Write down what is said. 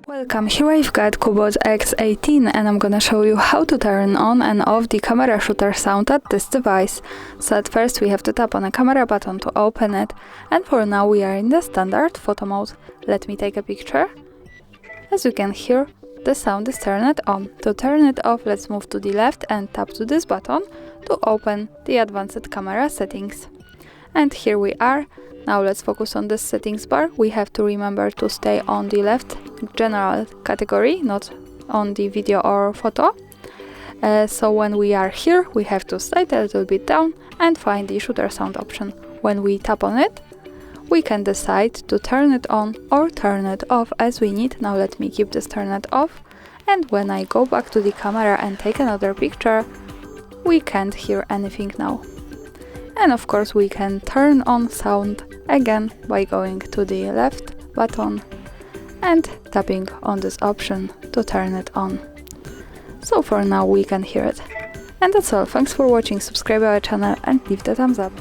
Welcome, here I've got CUBOT X18 and I'm gonna show you how to turn on and off the camera shooter sound at this device. So at first we have to tap on a camera button to open it, and for now we are in the standard photo mode. Let me take a picture. As you can hear, the sound is turned on. To turn it off, let's move to the left and tap to this button to open the advanced camera settings. And here we are. Now let's focus on this settings bar. We have to remember to stay on the left general category, not on the video or photo. So when we are here, we have to slide a little bit down and find the shooter sound option. When we tap on it, we can decide to turn it on or turn it off as we need. Now let me keep this turned off, and when I go back to the camera and take another picture, we can't hear anything now. And of course we can turn on sound again by going to the left button and tapping on this option to turn it on. So for now we can hear it. And that's all. Thanks for watching, subscribe our channel and leave the thumbs up.